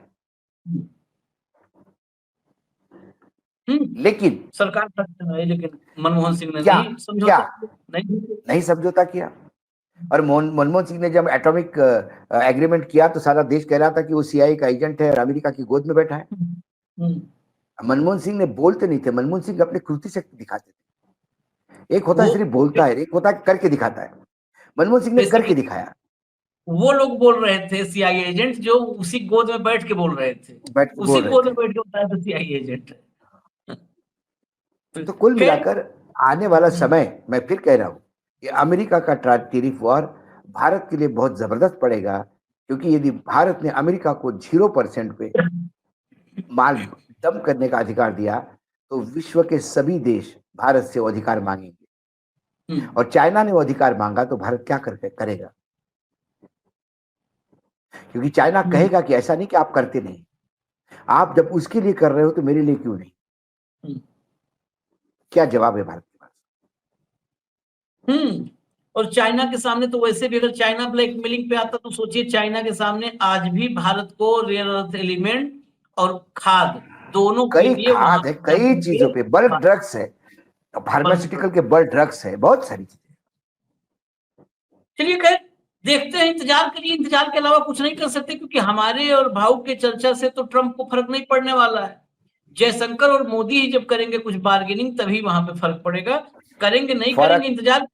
लेकिन सरकार है, लेकिन मनमोहन सिंह ने क्या नहीं क्या समझौता किया, नहीं। नहीं समझौता किया? और मनमोहन सिंह ने जब एटॉमिक एग्रीमेंट किया तो सारा देश कह रहा था कि वो सीआईए का एजेंट है और अमेरिका की गोद में बैठा है। मनमोहन सिंह ने बोलते नहीं थे, मनमोहन सिंह अपने कृति से दिखाते थे। एक होता है सिर्फ बोलता है, एक होता है करके दिखाता है। मनमोहन सिंह ने करके दिखाया। वो लोग बोल रहे थे सीआईए एजेंट, जो उसी गोद में बैठ के बोल रहे थे, उसी गोद में बैठ के बताया था सीआईए एजेंट। तो कुल मिलाकर आने वाला समय, मैं फिर कह रहा हूं कि अमेरिका का टैरिफ वॉर भारत के लिए बहुत जबरदस्त पड़ेगा, क्योंकि यदि भारत ने अमेरिका को 0% पे माल दम करने का अधिकार दिया तो विश्व के सभी देश भारत से वो अधिकार मांगेंगे। और चाइना ने वो अधिकार मांगा तो भारत क्या करेगा? क्योंकि चाइना कहेगा कि ऐसा नहीं कि आप करते नहीं, आप जब उसके लिए कर रहे हो तो मेरे लिए क्यों नहीं? क्या जवाब है भारत के पास? और चाइना के सामने तो वैसे भी अगर चाइना ब्लैकमेलिंग पे आता तो सोचिए, चाइना के सामने आज भी भारत को रेयर अर्थ एलिमेंट और खाद दोनों के कई लिए खाद है, कई चीजों पे, बल्क ड्रग्स है, फार्मास्यूटिकल के बल्क ड्रग्स है, बहुत सारी चीजें। चलिए खैर देखते हैं, इंतजार करिए, इंतजार के अलावा कुछ नहीं कर सकते, क्योंकि हमारे और भाव के चर्चा से तो ट्रंप को फर्क नहीं पड़ने वाला है। जयशंकर और मोदी ही जब करेंगे कुछ बार्गेनिंग तभी वहां पे फर्क पड़ेगा, करेंगे नहीं करेंगे इंतजार।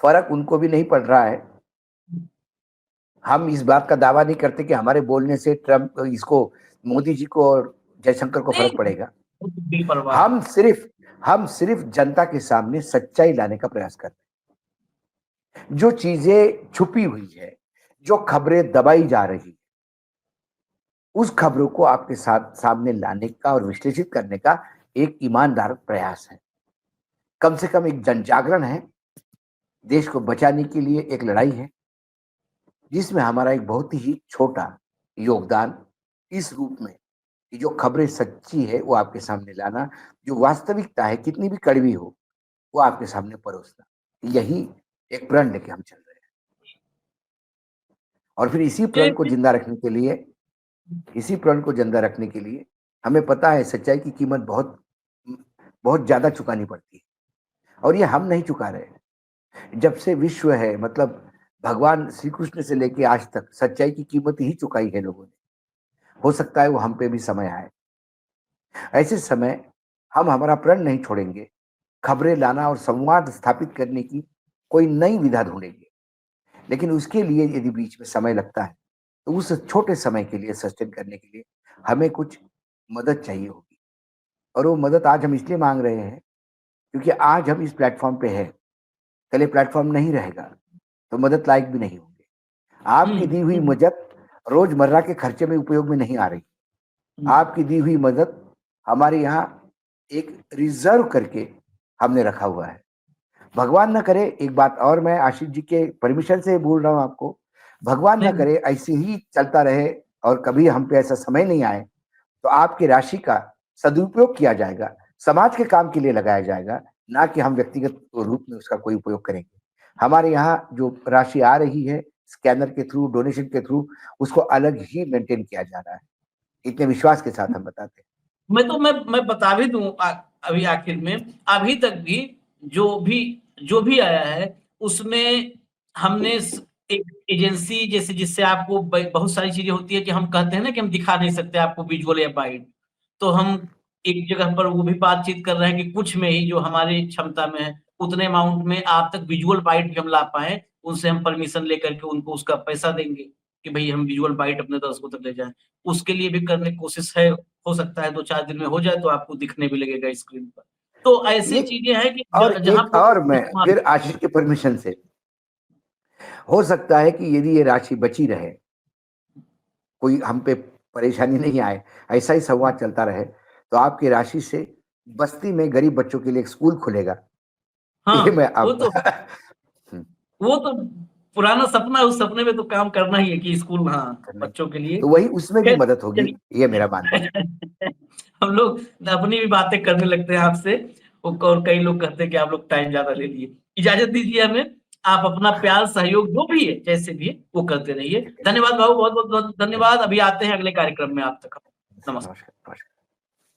फर्क उनको भी नहीं पड़ रहा है। हम इस बात का दावा नहीं करते कि हमारे बोलने से ट्रंप इसको मोदी जी को और जयशंकर को फर्क पड़ेगा। हम सिर्फ जनता के सामने सच्चाई लाने का प्रयास करते हैं। जो चीजें छुपी हुई है, जो खबरें दबाई जा रही है, उस खबरों को आपके साथ सामने लाने का और विश्लेषित करने का एक ईमानदार प्रयास है। कम से कम एक जन जागरण है, देश को बचाने के लिए एक लड़ाई है, जिसमें हमारा एक बहुत ही छोटा योगदान इस रूप में कि जो खबरें सच्ची है वो आपके सामने लाना, जो वास्तविकता है कितनी भी कड़वी हो वो आपके सामने परोसना। यही एक प्रण लेके हम चल रहे हैं। और फिर इसी प्रण को जिंदा रखने के लिए हमें पता है सच्चाई की कीमत बहुत बहुत ज्यादा चुकानी पड़ती है, और ये हम नहीं चुका रहे। जब से विश्व है, मतलब भगवान श्री कृष्ण से लेके आज तक सच्चाई की कीमत ही चुकाई है लोगों ने। हो सकता है वो हम पे भी समय आए। ऐसे समय हम हमारा प्रण नहीं छोड़ेंगे, खबरें लाना और संवाद स्थापित करने की कोई नई विधा ढूंढेंगे। लेकिन उसके लिए यदि बीच में समय लगता है तो उस छोटे समय के लिए सस्टेन करने के लिए हमें कुछ मदद चाहिए होगी। और वो मदद आज हम इसलिए मांग रहे हैं क्योंकि आज हम इस प्लेटफॉर्म पे है, कल ये प्लेटफॉर्म नहीं रहेगा तो मदद लायक भी नहीं होंगे। आपकी दी हुई मदद रोजमर्रा के खर्चे में उपयोग में नहीं आ रही। आपकी दी हुई मदद हमारे यहाँ एक रिजर्व करके हमने रखा हुआ है। भगवान न करे, एक बात और मैं आशीष जी के परमिशन से बोल रहा हूँ आपको, भगवान न करे ऐसे ही चलता रहे और कभी हम पे ऐसा समय नहीं आए तो आपकी राशि का सदुपयोग किया जाएगा, समाज के काम के लिए लगाया जाएगा, ना कि हम व्यक्तिगत रूप में उसका कोई उपयोग करेंगे। हमारे यहाँ जो राशि आ रही है स्कैनर के थ्रू, डोनेशन के थ्रू, उसको अलग ही मेंटेन किया जा रहा है। इतने विश्वास के साथ हम बताते हैं। मैं बता भी दूं अभी आखिर में, अभी तक भी जो भी आया है उसमें हमने एक एजेंसी जैसे, जिससे आपको बहुत सारी चीजें होती है कि हम कहते हैं ना कि हम दिखा नहीं सकते आपको विजुअल या बाइट, तो हम एक जगह पर वो भी बातचीत कर रहे हैं कि कुछ में ही जो हमारी क्षमता में है उतने अमाउंट में आप तक विजुअल बाइट भी हम ला पाए, उनसे हम परमिशन लेकर के उनको उसका पैसा देंगे कि भाई हम विजुअल बाइट अपने दर्शकों तक ले जाएं। उसके लिए भी करने की कोशिश है, हो सकता है 2-4 दिन में हो जाए तो आपको दिखने भी लगेगा स्क्रीन पर। तो ऐसी चीजें हैं कि जहां पर और मैं फिर आशीष के परमिशन से, हो सकता है कि यदि ये राशि बची रहे, कोई हम पे परेशानी नहीं आए, ऐसा ही संवाद चलता रहे, तो आपकी राशि से बस्ती में गरीब बच्चों के लिए एक स्कूल खुलेगा। हाँ, ये मैं अब वो तो पुराना सपना है, उस सपने में तो काम करना ही है कि स्कूल, हाँ, बच्चों के लिए तो वही उसमें भी मदद होगी, ये मेरा मानना है। हम लोग अपनी भी बातें करने लगते हैं आपसे, और कई लोग कहते हैं कि आप लोग टाइम ज्यादा ले लिए। इजाजत दीजिए हमें, आप अपना प्यार सहयोग जो भी है जैसे भी है वो करते रहिए। धन्यवाद भाऊ, बहुत बहुत धन्यवाद। अभी आते हैं अगले कार्यक्रम में आप तक। नमस्कार।